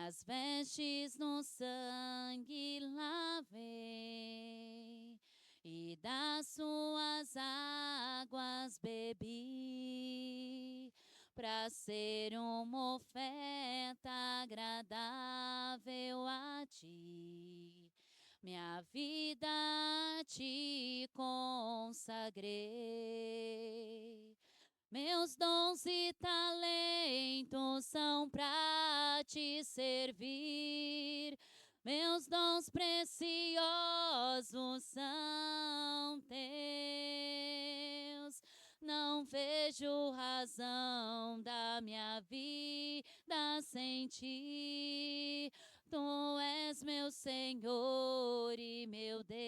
Minhas vestes no sangue lavei, e das suas águas bebi, para ser uma oferta agradável a ti. Minha vida te consagrei. Meus dons e talentos são para te servir. Meus dons preciosos são teus. Não vejo razão da minha vida sem ti. Tu és meu Senhor e meu Deus.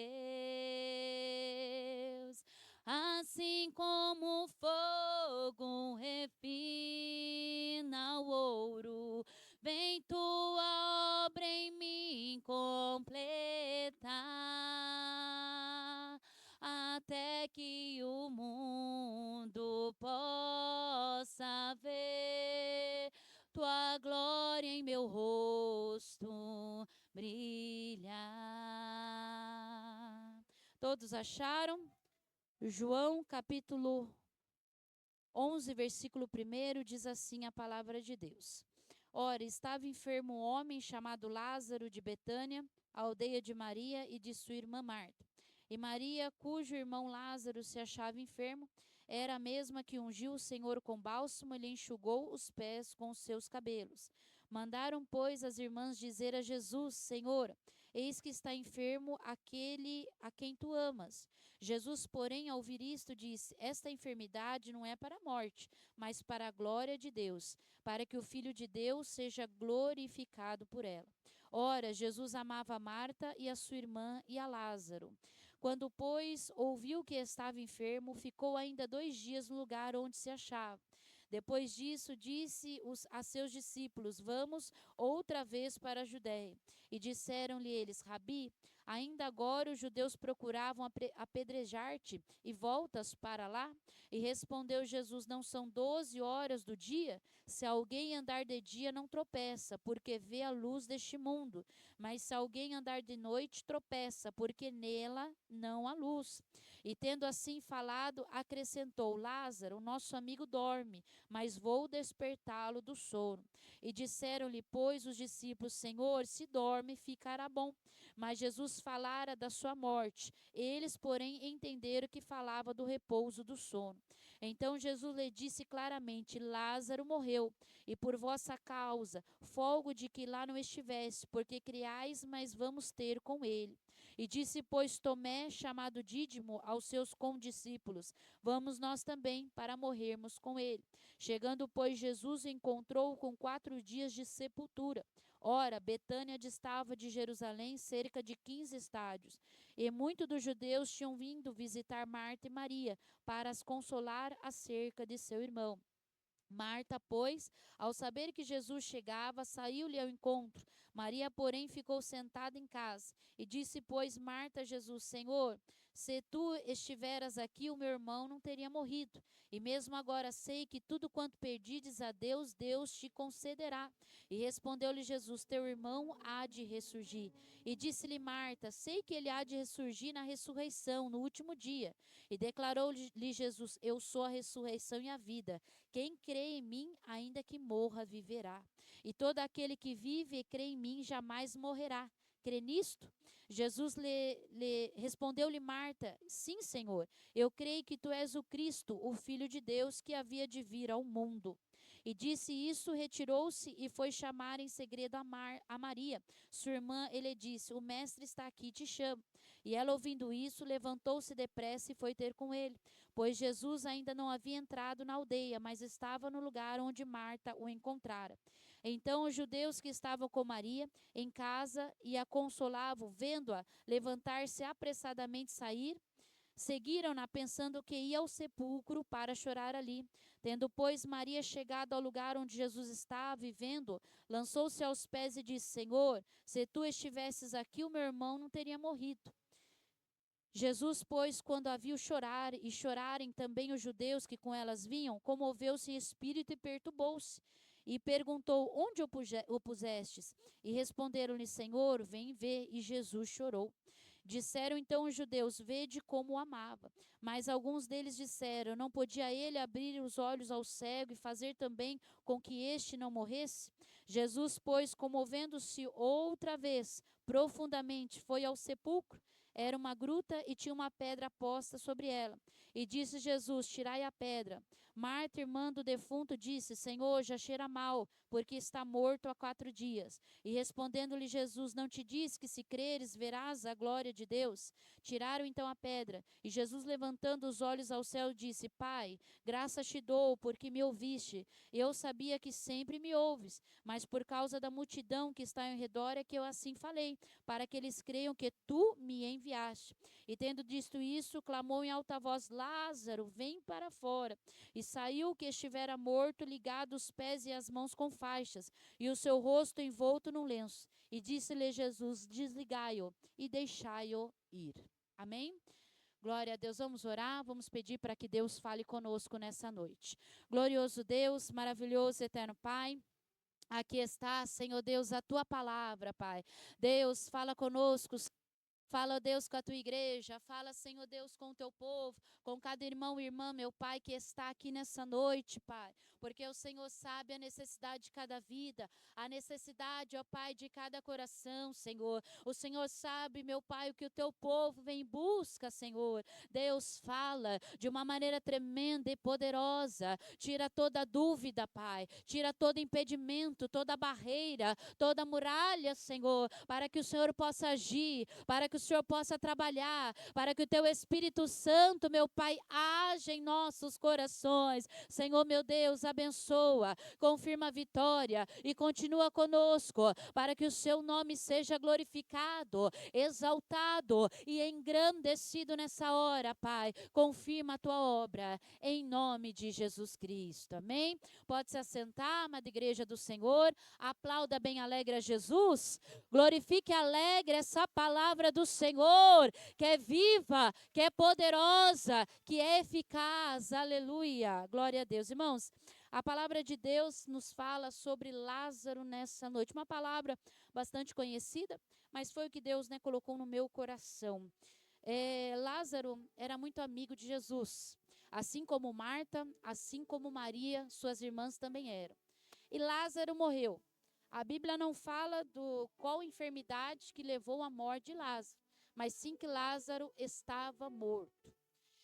Assim como o fogo refina o ouro, vem tua obra em mim completar, até que o mundo possa ver tua glória em meu rosto brilhar. Todos acharam? João capítulo 11, versículo 1, diz assim a palavra de Deus. Ora, estava enfermo um homem chamado Lázaro de Betânia, a aldeia de Maria e de sua irmã Marta. E Maria, cujo irmão Lázaro se achava enfermo, era a mesma que ungiu o Senhor com bálsamo e lhe enxugou os pés com os seus cabelos. Mandaram, pois, as irmãs dizer a Jesus: Senhor, eis que está enfermo aquele a quem tu amas. Jesus, porém, ao ouvir isto, disse: esta enfermidade não é para a morte, mas para a glória de Deus, para que o Filho de Deus seja glorificado por ela. Ora, Jesus amava a Marta e a sua irmã e a Lázaro. Quando, pois, ouviu que estava enfermo, ficou ainda 2 dias no lugar onde se achava. Depois disso, disse a seus discípulos: vamos outra vez para a Judéia. E disseram-lhe eles: Rabi, ainda agora os judeus procuravam apedrejar-te, e voltas para lá? E respondeu Jesus: não são 12 horas do dia? Se alguém andar de dia, não tropeça, porque vê a luz deste mundo. Mas se alguém andar de noite, tropeça, porque nela não há luz. E tendo assim falado, acrescentou: Lázaro, nosso amigo, dorme, mas vou despertá-lo do sono. E disseram-lhe, pois, os discípulos: Senhor, se dorme, ficará bom. Mas Jesus falara da sua morte. Eles, porém, entenderam que falava do repouso do sono. Então Jesus lhe disse claramente: Lázaro morreu, e por vossa causa folgo de que lá não estivesse, porque criais, mas vamos ter com ele. E disse, pois, Tomé, chamado Dídimo, aos seus condiscípulos: vamos nós também, para morrermos com ele. Chegando, pois, Jesus encontrou-o com 4 dias de sepultura. Ora, Betânia distava de Jerusalém cerca de 15 estádios, e muitos dos judeus tinham vindo visitar Marta e Maria, para as consolar acerca de seu irmão. Marta, pois, ao saber que Jesus chegava, saiu-lhe ao encontro. Maria, porém, ficou sentada em casa. E disse, pois, Marta a Jesus: Senhor, se tu estiveras aqui, o meu irmão não teria morrido. E mesmo agora sei que tudo quanto pedides a Deus, Deus te concederá. E respondeu-lhe Jesus: teu irmão há de ressurgir. E disse-lhe Marta: sei que ele há de ressurgir na ressurreição, no último dia. E declarou-lhe Jesus: eu sou a ressurreição e a vida. Quem crê em mim, ainda que morra, viverá. E todo aquele que vive e crê em mim jamais morrerá. Crê nisto? Jesus respondeu-lhe Marta: sim, Senhor, eu creio que tu és o Cristo, o Filho de Deus, que havia de vir ao mundo. E disse isso, retirou-se e foi chamar em segredo a Maria, sua irmã. Ele disse: o mestre está aqui e te chama. E ela, ouvindo isso, levantou-se depressa e foi ter com ele, pois Jesus ainda não havia entrado na aldeia, mas estava no lugar onde Marta o encontrara. Então os judeus que estavam com Maria em casa e a consolavam, vendo-a levantar-se apressadamente sair, seguiram-na, pensando que ia ao sepulcro para chorar ali. Tendo, pois, Maria chegado ao lugar onde Jesus estava e vendo, lançou-se aos pés e disse: Senhor, se tu estivesses aqui, o meu irmão não teria morrido. Jesus, pois, quando a viu chorar, e chorarem também os judeus que com elas vinham, comoveu-se em espírito e perturbou-se. E perguntou: onde o pusestes? E responderam-lhe: Senhor, vem ver. E Jesus chorou. Disseram então os judeus: vede como o amava. Mas alguns deles disseram: não podia ele abrir os olhos ao cego e fazer também com que este não morresse? Jesus, pois, comovendo-se outra vez profundamente, foi ao sepulcro. Era uma gruta e tinha uma pedra posta sobre ela. E disse Jesus: tirai a pedra. Marta, irmã do defunto, disse: Senhor, já cheira mal, porque está morto há 4 dias. E respondendo-lhe Jesus: não te disse que se creres verás a glória de Deus? Tiraram então a pedra. E Jesus, levantando os olhos ao céu, disse: Pai, graças te dou, porque me ouviste. Eu sabia que sempre me ouves, mas por causa da multidão que está ao redor é que eu assim falei, para que eles creiam que tu me enviaste. E tendo dito isso, clamou em alta voz: Lázaro, vem para fora. E saiu o que estivera morto, ligado os pés e as mãos com faixas, e o seu rosto envolto num lenço. E disse-lhe Jesus: desligai-o e deixai-o ir. Amém? Glória a Deus. Vamos orar, vamos pedir para que Deus fale conosco nessa noite. Glorioso Deus, maravilhoso eterno Pai, aqui está, Senhor Deus, a tua palavra, Pai. Deus, fala conosco. Fala, Deus, com a tua igreja. Fala, Senhor Deus, com o teu povo, com cada irmão e irmã, meu Pai, que está aqui nessa noite, Pai. Porque o Senhor sabe a necessidade de cada vida, a necessidade, ó Pai, de cada coração, Senhor. O Senhor sabe, meu Pai, o que o teu povo vem em busca, Senhor. Deus, fala de uma maneira tremenda e poderosa. Tira toda dúvida, Pai. Tira todo impedimento, toda barreira, toda muralha, Senhor, para que o Senhor possa agir, para que o Senhor possa trabalhar, para que o teu Espírito Santo, meu Pai, haja em nossos corações. Senhor, meu Deus, abençoa, confirma a vitória e continua conosco, para que o seu nome seja glorificado, exaltado e engrandecido nessa hora, Pai. Confirma a tua obra, em nome de Jesus Cristo. Amém? Pode se assentar, amada igreja do Senhor. Aplauda bem alegre a Jesus. Glorifique alegre essa palavra do Senhor, que é viva, que é poderosa, que é eficaz. Aleluia. Glória a Deus. Irmãos, a palavra de Deus nos fala sobre Lázaro nessa noite. Uma palavra bastante conhecida, mas foi o que Deus, colocou no meu coração. Lázaro era muito amigo de Jesus. Assim como Marta, assim como Maria, suas irmãs também eram. E Lázaro morreu. A Bíblia não fala qual enfermidade que levou à morte de Lázaro, mas sim que Lázaro estava morto.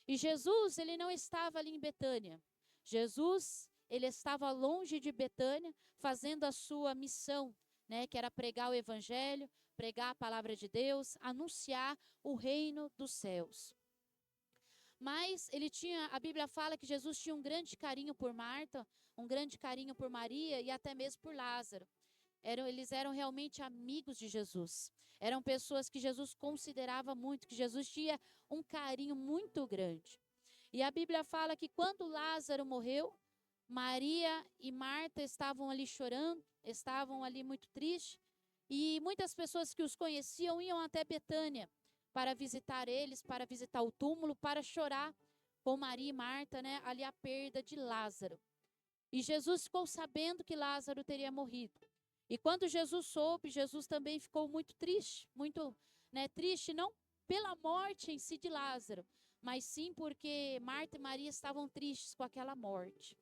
E Jesus, ele não estava ali em Betânia. Jesus, ele estava longe de Betânia, fazendo a sua missão, que era pregar o evangelho, pregar a palavra de Deus, anunciar o reino dos céus. Mas a Bíblia fala que Jesus tinha um grande carinho por Marta, um grande carinho por Maria e até mesmo por Lázaro. Eles eram realmente amigos de Jesus. Eram pessoas que Jesus considerava muito, que Jesus tinha um carinho muito grande. E a Bíblia fala que quando Lázaro morreu, Maria e Marta estavam ali chorando, estavam ali muito tristes. E muitas pessoas que os conheciam iam até Betânia para visitar eles, para visitar o túmulo, para chorar com Maria e Marta, ali a perda de Lázaro. E Jesus ficou sabendo que Lázaro teria morrido. E quando Jesus soube, Jesus também ficou muito triste, muito triste, não pela morte em si de Lázaro, mas sim porque Marta e Maria estavam tristes com aquela morte.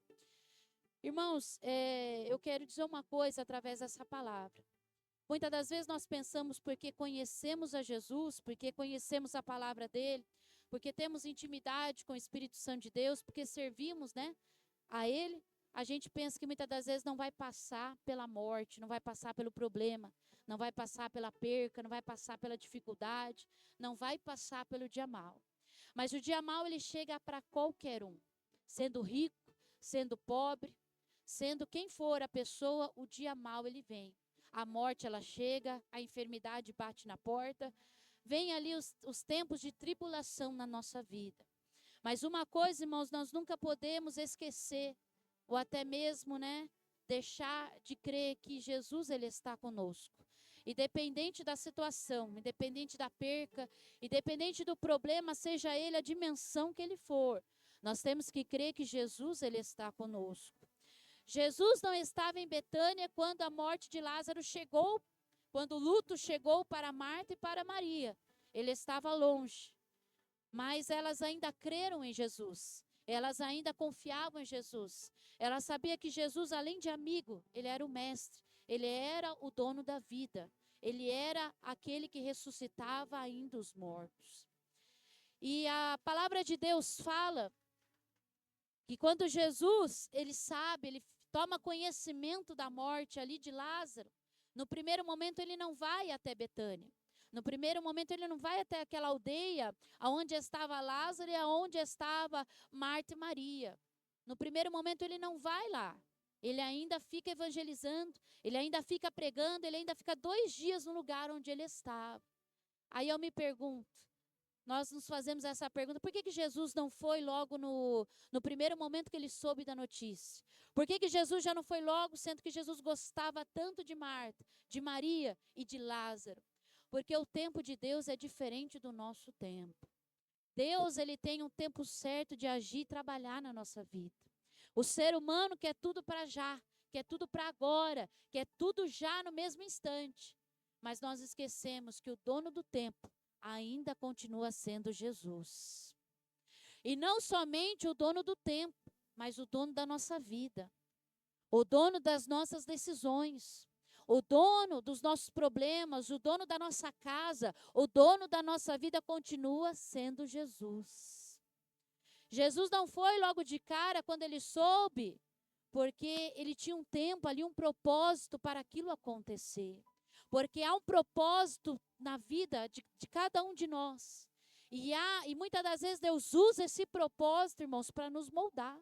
Irmãos, eu quero dizer uma coisa através dessa palavra. Muitas das vezes nós pensamos porque conhecemos a Jesus, porque conhecemos a palavra dele, porque temos intimidade com o Espírito Santo de Deus, porque servimos, a ele. A gente pensa que muitas das vezes não vai passar pela morte, não vai passar pelo problema, não vai passar pela perca, não vai passar pela dificuldade, não vai passar pelo dia mau. Mas o dia mau ele chega para qualquer um, sendo rico, sendo pobre, sendo quem for a pessoa, o dia mau ele vem. A morte ela chega, a enfermidade bate na porta, vem ali os tempos de tribulação na nossa vida. Mas uma coisa, irmãos, nós nunca podemos esquecer, ou até mesmo, deixar de crer que Jesus, ele está conosco. Independente da situação, independente da perca, independente do problema, seja ele a dimensão que ele for, nós temos que crer que Jesus, ele está conosco. Jesus não estava em Betânia quando a morte de Lázaro chegou, quando o luto chegou para Marta e para Maria. Ele estava longe. Mas elas ainda creram em Jesus. Elas ainda confiavam em Jesus. Elas sabiam que Jesus, além de amigo, ele era o mestre. Ele era o dono da vida. Ele era aquele que ressuscitava ainda os mortos. E a palavra de Deus fala que quando Jesus, ele sabe, ele toma conhecimento da morte ali de Lázaro, no primeiro momento ele não vai até Betânia. No primeiro momento ele não vai até aquela aldeia onde estava Lázaro e onde estava Marta e Maria. No primeiro momento ele não vai lá. Ele ainda fica evangelizando, ele ainda fica pregando, ele ainda fica 2 dias no lugar onde ele estava. Aí eu me pergunto, nós nos fazemos essa pergunta, por que Jesus não foi logo no primeiro momento que ele soube da notícia? Por que Jesus já não foi logo, sendo que Jesus gostava tanto de Marta, de Maria e de Lázaro? Porque o tempo de Deus é diferente do nosso tempo. Deus, ele tem um tempo certo de agir e trabalhar na nossa vida. O ser humano quer tudo para já, quer tudo para agora, quer tudo já no mesmo instante. Mas nós esquecemos que o dono do tempo ainda continua sendo Jesus. E não somente o dono do tempo, mas o dono da nossa vida. O dono das nossas decisões. O dono dos nossos problemas, o dono da nossa casa, o dono da nossa vida continua sendo Jesus. Jesus não foi logo de cara quando ele soube, porque ele tinha um tempo ali, um propósito para aquilo acontecer. Porque há um propósito na vida de cada um de nós. E muitas das vezes Deus usa esse propósito, irmãos, para nos moldar.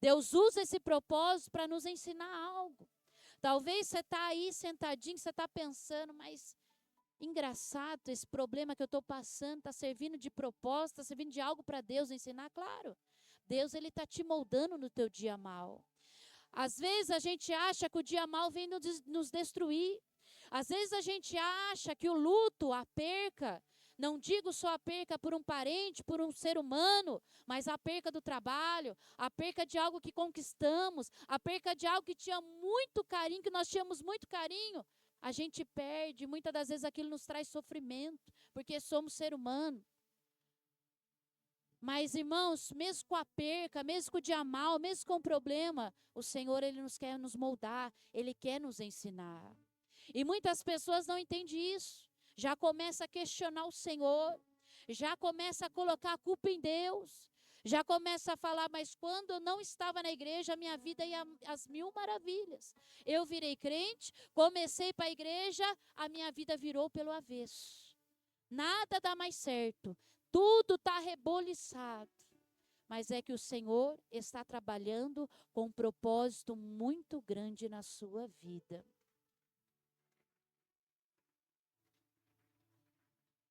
Deus usa esse propósito para nos ensinar algo. Talvez você está aí sentadinho, você está pensando, mas engraçado, esse problema que eu estou passando está servindo de propósito, está servindo de algo para Deus ensinar? Claro, Deus ele está te moldando no teu dia mal. Às vezes a gente acha que o dia mal vem nos destruir. Às vezes a gente acha que o luto, a perca, não digo só a perca por um parente, por um ser humano, mas a perca do trabalho, a perca de algo que conquistamos, a perca de algo que tinha muito carinho, que nós tínhamos muito carinho, a gente perde, muitas das vezes aquilo nos traz sofrimento, porque somos ser humano. Mas, irmãos, mesmo com a perca, mesmo com o dia mal, mesmo com o problema, o Senhor, ele nos quer nos moldar, ele quer nos ensinar. E muitas pessoas não entendem isso. Já começa a questionar o Senhor, já começa a colocar a culpa em Deus, já começa a falar, mas quando eu não estava na igreja, a minha vida ia às mil maravilhas. Eu virei crente, comecei para a igreja, a minha vida virou pelo avesso. Nada dá mais certo, tudo está reboliçado. Mas é que o Senhor está trabalhando com um propósito muito grande na sua vida.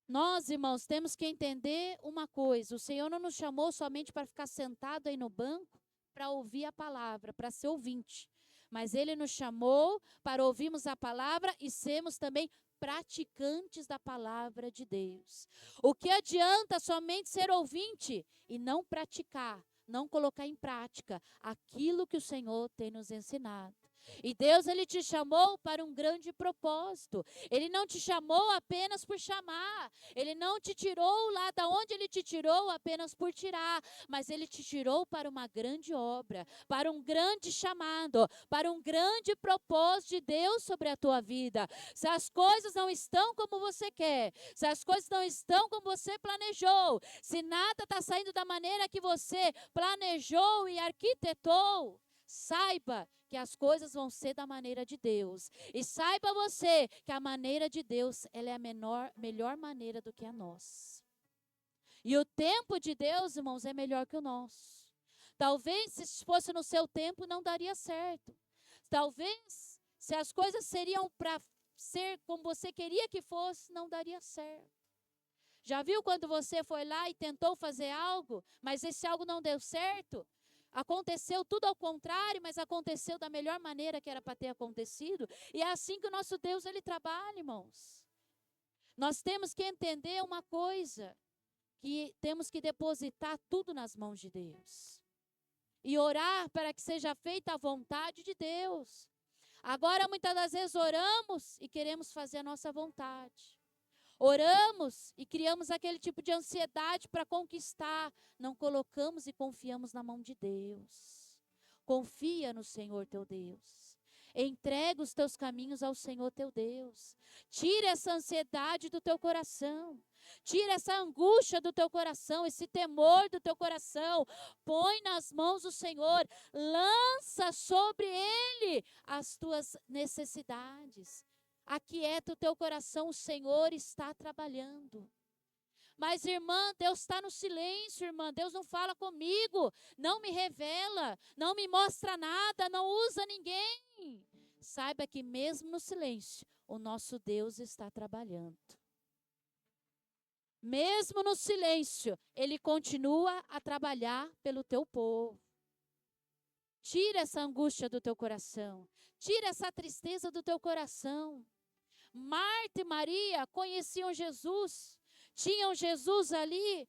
Nós, irmãos, temos que entender uma coisa. O Senhor não nos chamou somente para ficar sentado aí no banco, para ouvir a palavra, para ser ouvinte. Mas Ele nos chamou para ouvirmos a palavra e sermos também praticantes da palavra de Deus. O que adianta somente ser ouvinte e não praticar, não colocar em prática aquilo que o Senhor tem nos ensinado? E Deus, ele te chamou para um grande propósito. Ele não te chamou apenas por chamar. Ele não te tirou lá da onde ele te tirou apenas por tirar. Mas ele te tirou para uma grande obra, para um grande chamado, para um grande propósito de Deus sobre a tua vida. Se as coisas não estão como você quer, se as coisas não estão como você planejou, se nada está saindo da maneira que você planejou e arquitetou, saiba que as coisas vão ser da maneira de Deus. E saiba você que a maneira de Deus, ela é a melhor maneira do que a nossa. E o tempo de Deus, irmãos, é melhor que o nosso. Talvez se fosse no seu tempo não daria certo. Talvez se as coisas seriam para ser como você queria que fosse, não daria certo. Já viu quando você foi lá e tentou fazer algo, mas esse algo não deu certo? Aconteceu tudo ao contrário, mas aconteceu da melhor maneira que era para ter acontecido. E é assim que o nosso Deus, ele trabalha, irmãos. Nós temos que entender uma coisa, que temos que depositar tudo nas mãos de Deus. e orar para que seja feita a vontade de Deus. Agora, muitas das vezes, oramos e queremos fazer a nossa vontade. Oramos e criamos aquele tipo de ansiedade para conquistar. Não colocamos e confiamos na mão de Deus. Confia no Senhor teu Deus. Entrega os teus caminhos ao Senhor teu Deus. Tira essa ansiedade do teu coração. Tira essa angústia do teu coração, esse temor do teu coração. Põe nas mãos do Senhor. Lança sobre Ele as tuas necessidades. Aquieta o teu coração, o Senhor está trabalhando. Mas, irmã, Deus está no silêncio, irmã. Deus não fala comigo, não me revela, não me mostra nada, não usa ninguém. Saiba que mesmo no silêncio, o nosso Deus está trabalhando. Mesmo no silêncio, Ele continua a trabalhar pelo teu povo. Tira essa angústia do teu coração. Tira essa tristeza do teu coração. Marta e Maria conheciam Jesus. Tinham Jesus ali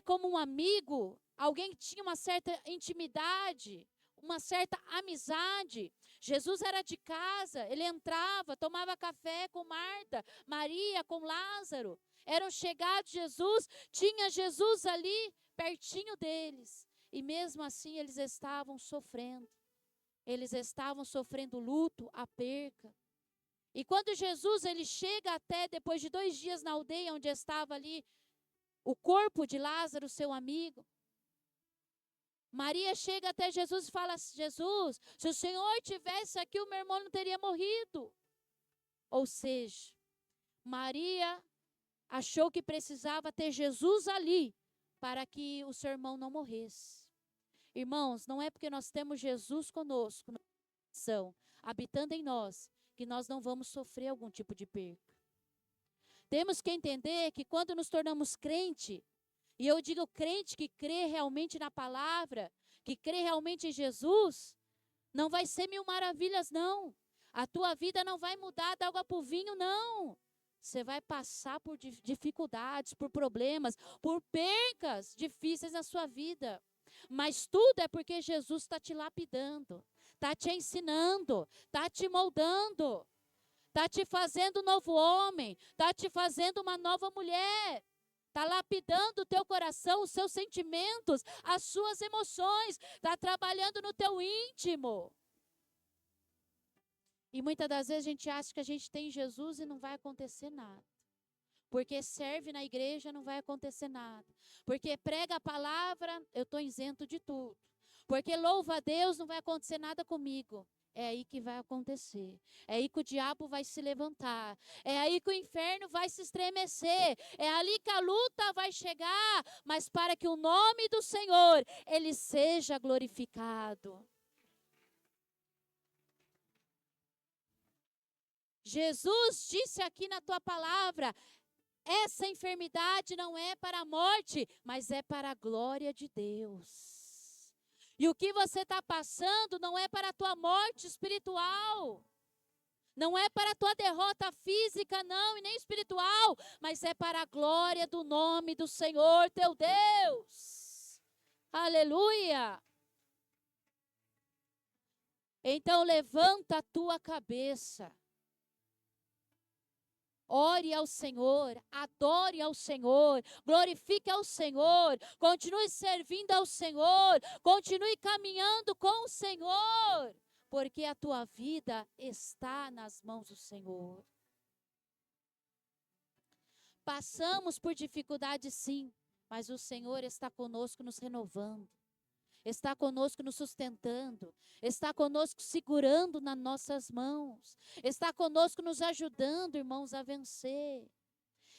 como um amigo. Alguém que tinha uma certa intimidade, uma certa amizade. Jesus era de casa. Ele entrava, tomava café com Marta, Maria com Lázaro. Eram chegados de Jesus. Tinha Jesus ali pertinho deles. E mesmo assim eles estavam sofrendo. Eles estavam sofrendo luto, a perca. E quando Jesus ele chega até depois de 2 dias na aldeia onde estava ali o corpo de Lázaro, seu amigo. Maria chega até Jesus e fala: Jesus, se o Senhor tivesse aqui, o meu irmão não teria morrido. Ou seja, Maria achou que precisava ter Jesus ali para que o seu irmão não morresse. Irmãos, não é porque nós temos Jesus conosco, habitando em nós, que nós não vamos sofrer algum tipo de perca. Temos que entender que quando nos tornamos crente, e eu digo crente que crê realmente na palavra, que crê realmente em Jesus, não vai ser 1000 maravilhas, não. A tua vida não vai mudar da água para o vinho, não. Você vai passar por dificuldades, por problemas, por percas difíceis na sua vida. Mas tudo é porque Jesus está te lapidando, está te ensinando, está te moldando, está te fazendo um novo homem, está te fazendo uma nova mulher, está lapidando o teu coração, os seus sentimentos, as suas emoções, está trabalhando no teu íntimo. E muitas das vezes a gente acha que a gente tem Jesus e não vai acontecer nada. Porque serve na igreja, não vai acontecer nada. Porque prega a palavra, eu estou isento de tudo. Porque louva a Deus, não vai acontecer nada comigo. É aí que vai acontecer. É aí que o diabo vai se levantar. É aí que o inferno vai se estremecer. É ali que a luta vai chegar. Mas para que o nome do Senhor, ele seja glorificado. Jesus disse aqui na tua palavra: essa enfermidade não é para a morte, mas é para a glória de Deus. E o que você está passando não é para a tua morte espiritual, não é para a tua derrota física, não, e nem espiritual, mas é para a glória do nome do Senhor teu Deus. Aleluia! Então levanta a tua cabeça. Ore ao Senhor, adore ao Senhor, glorifique ao Senhor, continue servindo ao Senhor, continue caminhando com o Senhor, porque a tua vida está nas mãos do Senhor. Passamos por dificuldades, sim, mas o Senhor está conosco nos renovando. Está conosco nos sustentando, está conosco segurando nas nossas mãos, está conosco nos ajudando, irmãos, a vencer.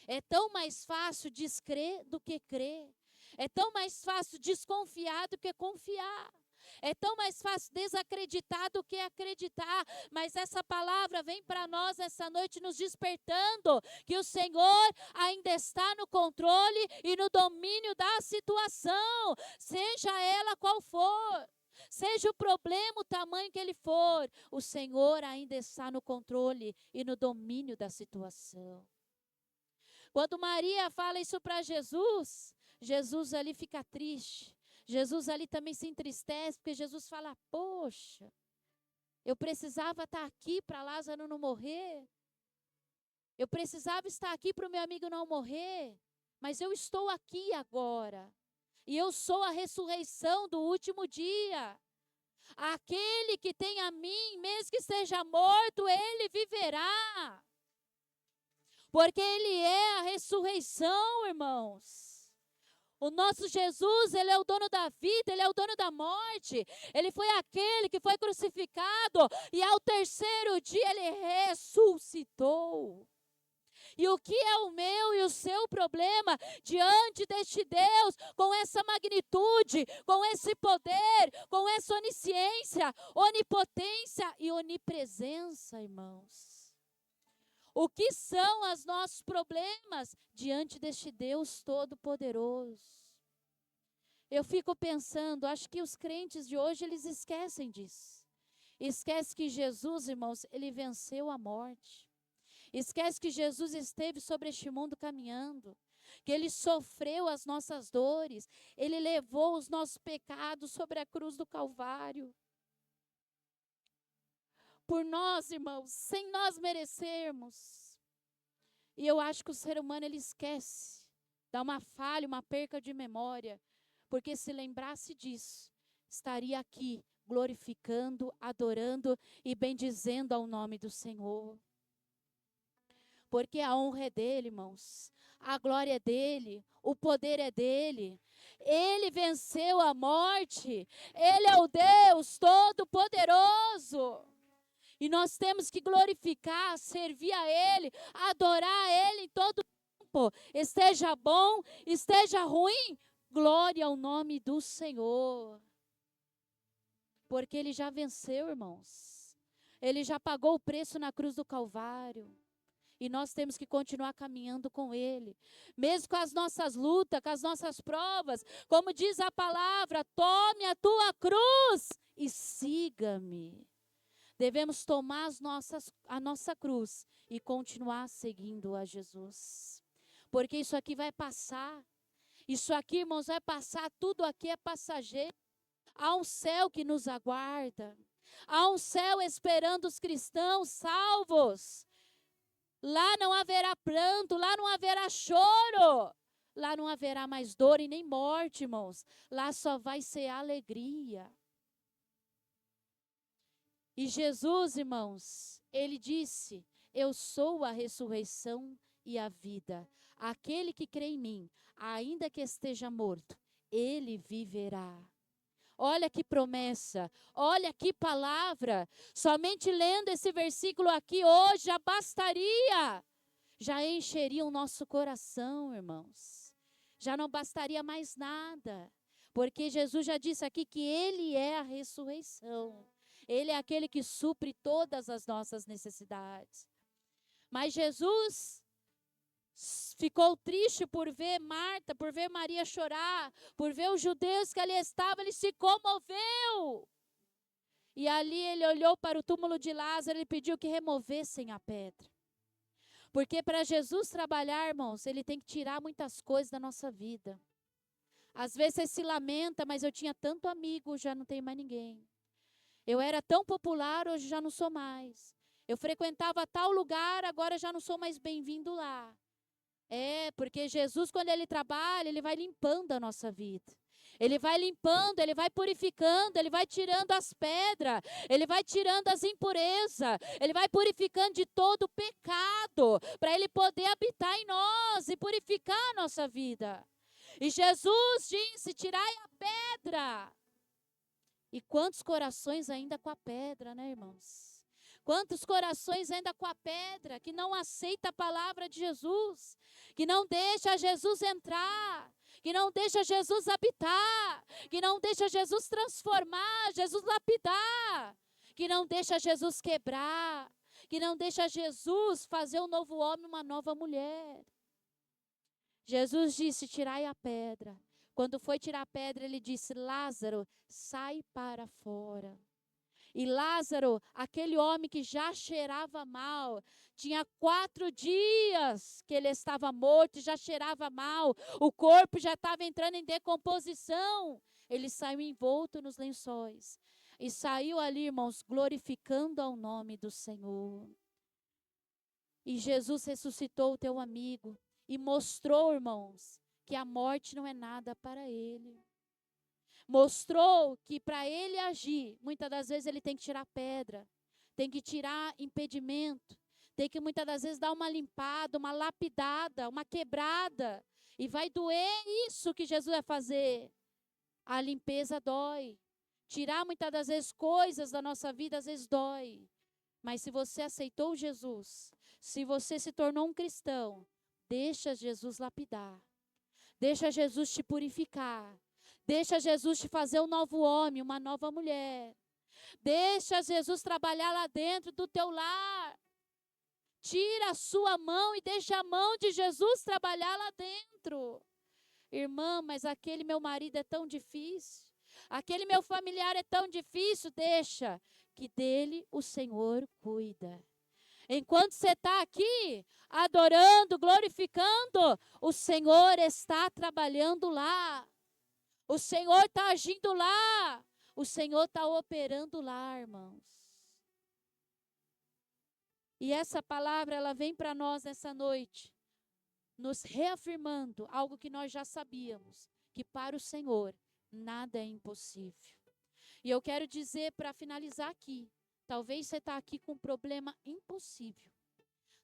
É tão mais fácil descrer do que crer, é tão mais fácil desconfiar do que confiar. É tão mais fácil desacreditar do que acreditar, mas essa palavra vem para nós essa noite nos despertando que o Senhor ainda está no controle e no domínio da situação, seja ela qual for, seja o problema, o tamanho que ele for, o Senhor ainda está no controle e no domínio da situação. Quando Maria fala isso para Jesus, Jesus ali fica triste. Jesus ali também se entristece, porque Jesus fala, poxa, eu precisava estar aqui para Lázaro não morrer. Eu precisava estar aqui para o meu amigo não morrer. Mas eu estou aqui agora. E eu sou a ressurreição do último dia. Aquele que tem a mim, mesmo que esteja morto, ele viverá. Porque ele é a ressurreição, irmãos. O nosso Jesus, ele é o dono da vida, ele é o dono da morte. Ele foi aquele que foi crucificado e ao terceiro dia ele ressuscitou. E o que é o meu e o seu problema diante deste Deus, com essa magnitude, com esse poder, com essa onisciência, onipotência e onipresença, irmãos? O que são os nossos problemas diante deste Deus Todo-Poderoso? Eu fico pensando, acho que os crentes de hoje, eles esquecem disso. Esquece que Jesus, irmãos, ele venceu a morte. Esquece que Jesus esteve sobre este mundo caminhando, que ele sofreu as nossas dores, ele levou os nossos pecados sobre a cruz do Calvário. Por nós, irmãos, sem nós merecermos. E eu acho que o ser humano, ele esquece, dá uma falha, uma perca de memória, porque se lembrasse disso, estaria aqui glorificando, adorando e bendizendo ao nome do Senhor. Porque a honra é dele, irmãos. A glória é dele. O poder é dele. Ele venceu a morte. Ele é o Deus Todo-Poderoso. E nós temos que glorificar, servir a ele, adorar a ele em todo tempo. Esteja bom, esteja ruim, glória ao nome do Senhor. Porque ele já venceu, irmãos. Ele já pagou o preço na cruz do Calvário. E nós temos que continuar caminhando com ele. Mesmo com as nossas lutas, com as nossas provas. Como diz a palavra, tome a tua cruz e siga-me. Devemos tomar a nossa cruz e continuar seguindo a Jesus. Porque isso aqui vai passar. Isso aqui, irmãos, vai passar. Tudo aqui é passageiro. Há um céu que nos aguarda. Há um céu esperando os cristãos salvos. Lá não haverá pranto, lá não haverá choro. Lá não haverá mais dor e nem morte, irmãos. Lá só vai ser alegria. E Jesus, irmãos, ele disse, eu sou a ressurreição e a vida. Aquele que crê em mim, ainda que esteja morto, ele viverá. Olha que promessa, olha que palavra. Somente lendo esse versículo aqui hoje já bastaria. Já encheria o nosso coração, irmãos. Já não bastaria mais nada. Porque Jesus já disse aqui que ele é a ressurreição. Ele é aquele que supre todas as nossas necessidades. Mas Jesus ficou triste por ver Marta, por ver Maria chorar, por ver os judeus que ali estavam, ele se comoveu. E ali ele olhou para o túmulo de Lázaro e pediu que removessem a pedra. Porque para Jesus trabalhar, irmãos, ele tem que tirar muitas coisas da nossa vida. Às vezes você se lamenta, mas eu tinha tanto amigo, já não tenho mais ninguém. Eu era tão popular, hoje já não sou mais. Eu frequentava tal lugar, agora já não sou mais bem-vindo lá. Porque Jesus, quando ele trabalha, ele vai limpando a nossa vida. Ele vai limpando, ele vai purificando, ele vai tirando as pedras, ele vai tirando as impurezas, ele vai purificando de todo o pecado, para ele poder habitar em nós e purificar a nossa vida. E Jesus disse, tirai a pedra. E quantos corações ainda com a pedra, né, irmãos? Quantos corações ainda com a pedra, que não aceita a palavra de Jesus, que não deixa Jesus entrar, que não deixa Jesus habitar, que não deixa Jesus transformar, Jesus lapidar, que não deixa Jesus quebrar, que não deixa Jesus fazer um novo homem, uma nova mulher. Jesus disse, tirai a pedra. Quando foi tirar a pedra, ele disse, Lázaro, sai para fora. E Lázaro, aquele homem que já cheirava mal, tinha 4 dias que ele estava morto, já cheirava mal, o corpo já estava entrando em decomposição. ele saiu envolto nos lençóis. E saiu ali, irmãos, glorificando ao nome do Senhor. E Jesus ressuscitou o teu amigo e mostrou, irmãos, que a morte não é nada para ele. Mostrou que para ele agir, muitas das vezes ele tem que tirar pedra, tem que tirar impedimento, tem que muitas das vezes dar uma limpada, uma lapidada, uma quebrada. E vai doer isso que Jesus vai fazer. A limpeza dói. Tirar muitas das vezes coisas da nossa vida, às vezes dói. Mas se você aceitou Jesus, se você se tornou um cristão, deixa Jesus lapidar. Deixa Jesus te purificar. Deixa Jesus te fazer um novo homem, uma nova mulher. Deixa Jesus trabalhar lá dentro do teu lar. Tira a sua mão e deixa a mão de Jesus trabalhar lá dentro. Irmã, mas aquele meu marido é tão difícil. Aquele meu familiar é tão difícil. Deixa que dele o Senhor cuida. Enquanto você está aqui adorando, glorificando, o Senhor está trabalhando lá. O Senhor está agindo lá. O Senhor está operando lá, irmãos. E essa palavra, ela vem para nós nessa noite, nos reafirmando algo que nós já sabíamos, que para o Senhor nada é impossível. E eu quero dizer, para finalizar aqui, talvez você está aqui com um problema impossível.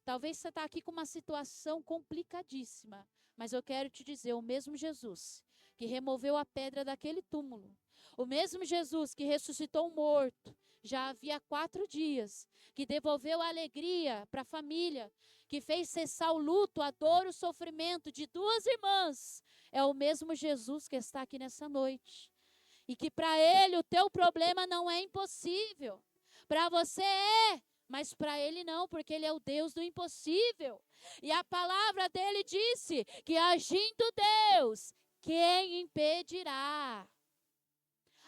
Talvez você está aqui com uma situação complicadíssima. Mas eu quero te dizer, o mesmo Jesus que removeu a pedra daquele túmulo, o mesmo Jesus que ressuscitou um morto, já havia 4 dias, que devolveu a alegria para a família, que fez cessar o luto, a dor, o sofrimento de 2 irmãs, é o mesmo Jesus que está aqui nessa noite. E que para ele o teu problema não é impossível. Para você é, mas para ele não, porque ele é o Deus do impossível. E a palavra dele disse que agindo Deus, quem impedirá?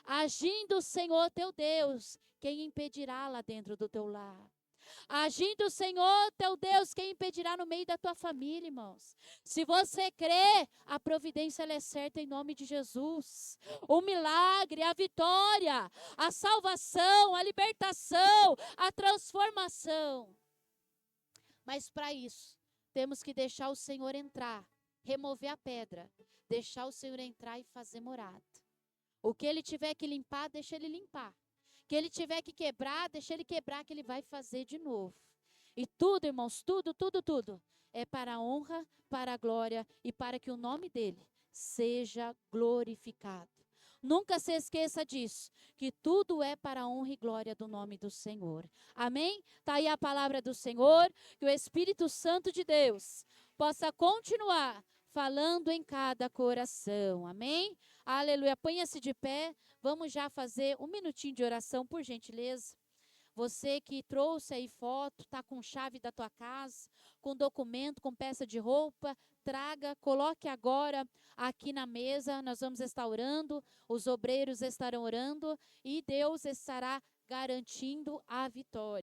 Agindo o Senhor teu Deus, quem impedirá lá dentro do teu lar? Agindo o Senhor teu Deus, quem impedirá no meio da tua família, irmãos? Se você crê, a providência ela é certa em nome de Jesus. O milagre, a vitória, a salvação, a libertação, a transformação. Mas para isso, temos que deixar o Senhor entrar, remover a pedra, deixar o Senhor entrar e fazer morada. O que ele tiver que limpar, deixa ele limpar. Que ele tiver que quebrar, deixa ele quebrar, que ele vai fazer de novo. E tudo, irmãos, tudo, é para a honra, para a glória e para que o nome dele seja glorificado. Nunca se esqueça disso, que tudo é para a honra e glória do nome do Senhor. Amém? Está aí a palavra do Senhor, que o Espírito Santo de Deus possa continuar falando em cada coração. Amém? Aleluia. Ponha-se de pé. Vamos já fazer 1 minutinho de oração, por gentileza. Você que trouxe aí foto, está com chave da tua casa, com documento, com peça de roupa, traga, coloque agora aqui na mesa. Nós vamos estar orando, os obreiros estarão orando e Deus estará garantindo a vitória.